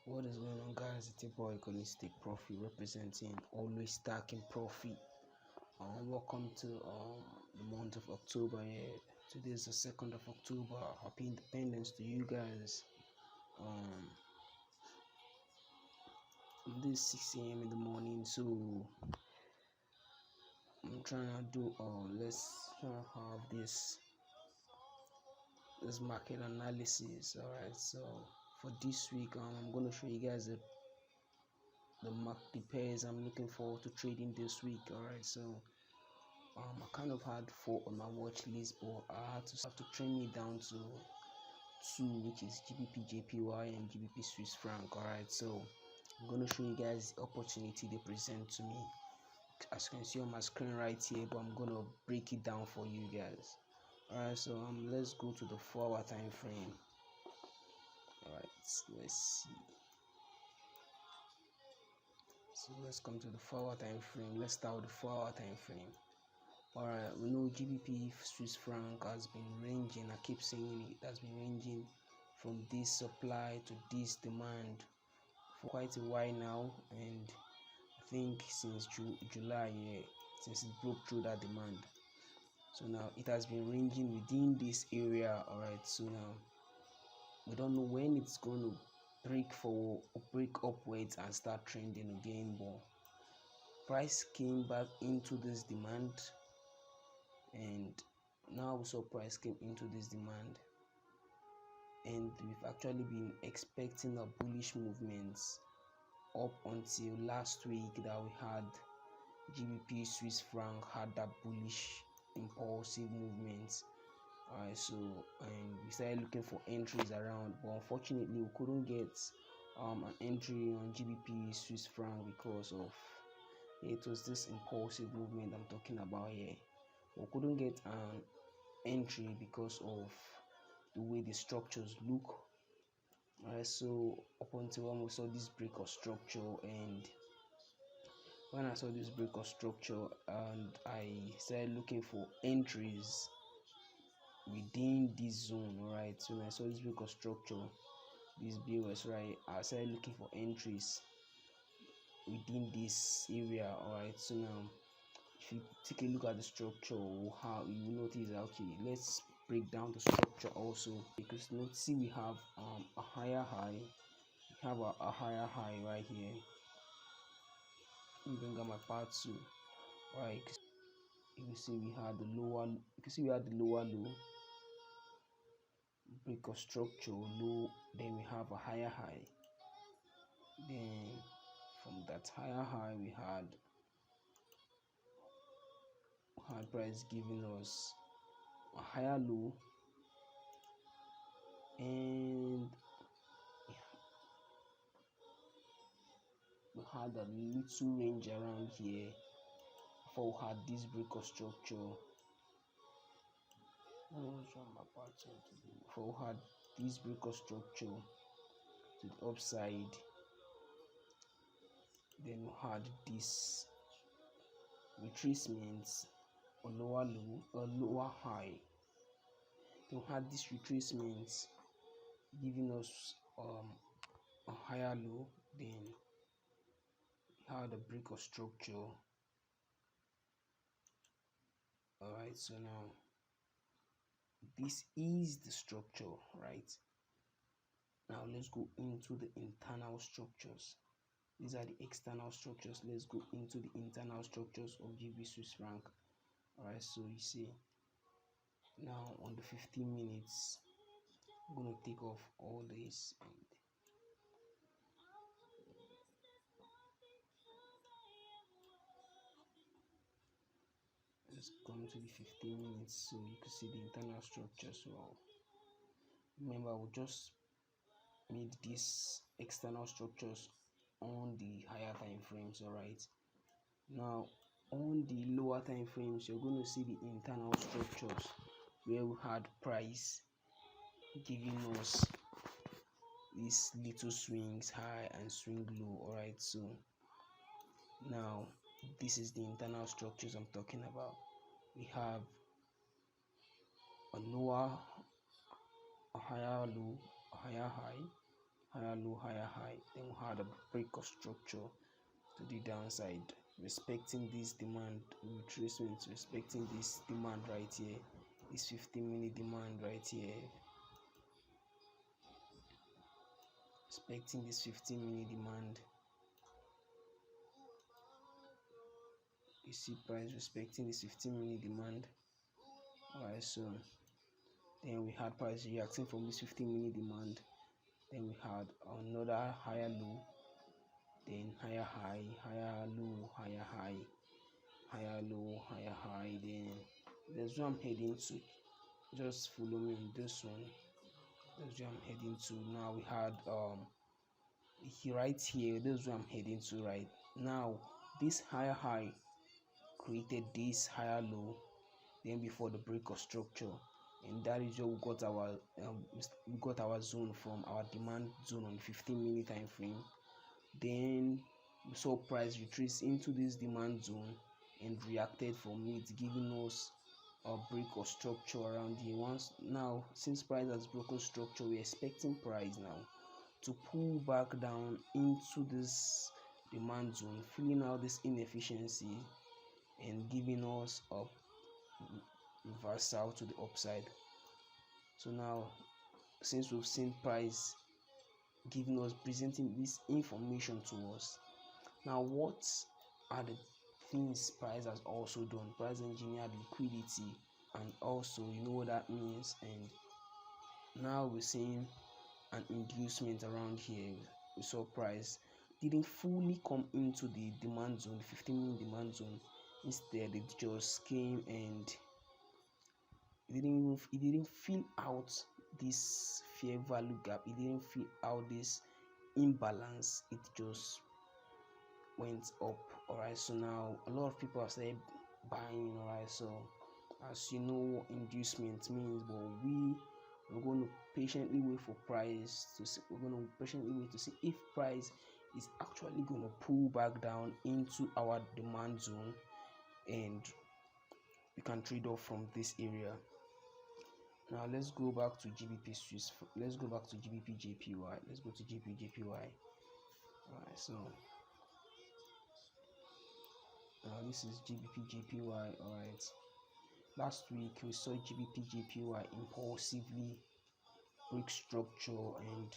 What is going on, guys? It's your boy Take Profit, representing always stacking profit. Welcome to the month of October. Yeah, today is the 2nd of October. Happy Independence to you guys. This 6 a.m. in the morning, so I'm trying to do let's try to have this market analysis. All right, so for this week, I'm gonna show you guys the pairs I'm looking forward to trading this week. All right, so I kind of had 4 on my watch list, but I have to trim it down to 2, which is GBP JPY and GBP Swiss franc. All right, so I'm gonna show you guys the opportunity they present to me, as you can see on my screen right here, but I'm gonna break it down for you guys. All right, so let's go to the 4-hour time frame. All right, let's see. So let's come to the 4-hour time frame. Let's start with the 4-hour time frame. Alright, we know GBP Swiss franc has been ranging, I keep saying it has been ranging from this supply to this demand for quite a while now, and I think since July, yeah, since it broke through that demand. So now it has been ranging within this area. Alright, so now we don't know when it's going to break upwards and start trending again, but price came back into this demand, and now we saw price came into this demand, and we've actually been expecting a bullish movements up until last week that we had GBP Swiss franc had that bullish impulsive movements. Alright, so and we started looking for entries around, but unfortunately we couldn't get an entry on GBP Swiss franc because of it was this impulsive movement I'm talking about here. We couldn't get an entry because of the way the structures look. Alright, so up until when we saw this break of structure, and when I saw this break of structure and I started looking for entries within this zone. Alright, so when I saw this break of structure, this BOS, right, I started looking for entries within this area. Alright, so now if you take a look at the structure, how you will notice that, okay, let's break down the structure also, because see we have a higher high, we have a higher high right here. Let me bring up my part 2. Right, you can see we had the lower, you can see we had the lower low, break of structure low, then we have a higher high, then from that higher high we had price giving us a higher low, and we had a little range around here before we had this break of structure. Before we had this break of structure to the upside, then we had this retracements, a lower low, a lower high. Then we had this retracements giving us a higher low, then we had a break of structure. Alright, so now this is the structure, right? Now let's go into the internal structures. These are the external structures. Let's go into the internal structures of GBP Swiss franc. Alright, so you see now on the 15 minutes, I'm gonna take off all this and let's come to the 15 minutes so you can see the internal structures. Well, remember we just made these external structures on the higher time frames. All right, now on the lower time frames you're going to see the internal structures where we had price giving us these little swings high and swing low. All right, so now this is the internal structures I'm talking about. We have a lower, a higher low, a higher high, higher low, higher high. Then we had a break of structure to the downside, respecting this demand retracement, respecting this demand right here, this 15-minute demand right here, respecting this 15-minute demand. You see price respecting this 15-minute demand. Alright, so then we had price reacting from this 15-minute demand. Then we had another higher low, then higher high, higher low, higher high, higher low, higher high. Then that's where I'm heading to. Just follow me on this one. That's where I'm heading to. Now we had right here. This is where I'm heading to right now. This higher high created this higher low, then before the break of structure, and that is where we got our zone from, our demand zone on the 15-minute time frame. Then we saw price retrace into this demand zone and reacted from it, giving us a break of structure around here. Once now, since price has broken structure, we're expecting price now to pull back down into this demand zone, filling out this inefficiency and giving us a reversal to the upside. So now, since we've seen price giving us, presenting this information to us, now what are the things price has also done? Price engineered liquidity, and also you know what that means. And now we're seeing an inducement around here. We saw price didn't fully come into the demand zone, the 15-minute demand zone. Instead, it just came and it didn't fill out this fair value gap. It didn't fill out this imbalance. It just went up. Alright, so now a lot of people are started buying. Alright, so as you know what inducement means, but we're going to patiently wait for price to see. We're going to patiently wait to see if price is actually going to pull back down into our demand zone, and we can trade off from this area. Now let's go back to GBP Swiss. Let's go back to GBP JPY. Let's go to GBP JPY. Alright, so now this is GBP JPY. Alright, last week we saw GBP JPY impulsively break structure, and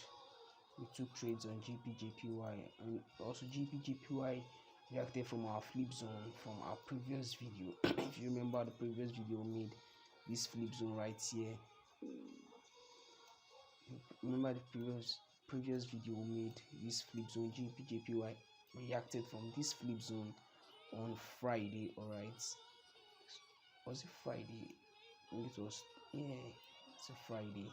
we took trades on GBP JPY, and also GBP JPY reacted from our flip zone from our previous video. If you remember the previous video, we made this flip zone right here. Remember the previous video we made this flip zone. GBP JPY reacted from this flip zone on Friday. Alright, was it Friday? It was, yeah, it's a Friday.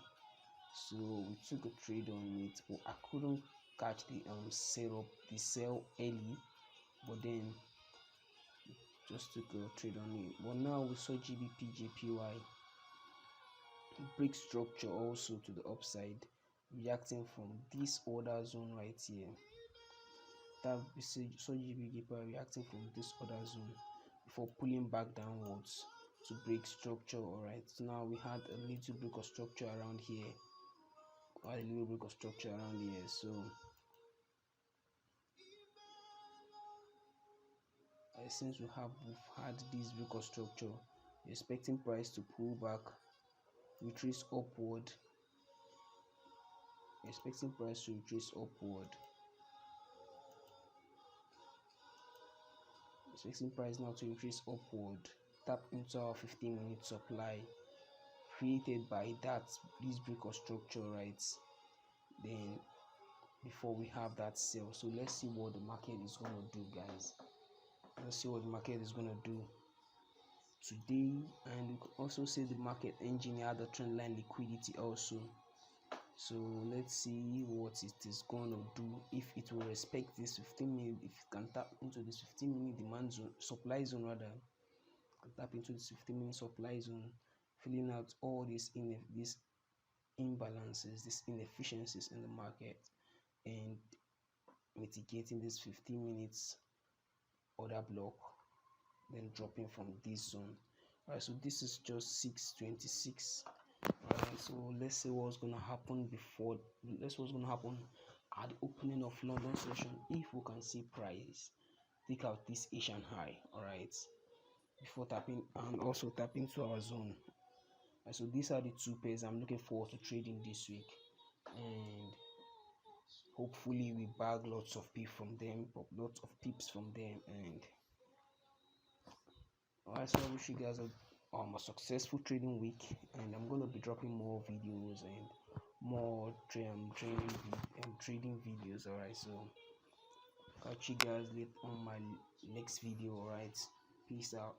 So we took a trade on it, but I couldn't catch the sell early, but then just took a trade on it. But now we saw GBP JPY break structure also to the upside, reacting from this order zone right here. That we saw GBP JPY reacting from this order zone before pulling back downwards to break structure. Alright, so now we had a little break of structure around here. So since we've had this break of structure, we're expecting price to pull back, retrace upward. Expecting price to retrace upward. Expecting price now to increase upward, tap into our 15-minute supply created by this break of structure, right? Then before we have that sell. So let's see what the market is going to do, guys. Let's see what the market is going to do today. And we could also see the market engineer the trendline liquidity also. So let's see what it is going to do, if it will respect this 15-minute, if it can tap into this 15-minute demand zone, supply zone rather, tap into this 15-minute supply zone, filling out all these imbalances, these inefficiencies in the market, and mitigating this 15 minutes order block, then dropping from this zone. Alright, so this is just 626. Alright, so let's see what's gonna happen at the opening of London session, if we can see price take out this Asian high, all right, before tapping, and also tapping to our zone. And so these are the two pairs I'm looking forward to trading this week, and hopefully we bag lots of pips from them, and alright, so I wish you guys a successful trading week, and I'm gonna be dropping more videos and more trading videos. Alright, so catch you guys later on my next video. Alright, peace out.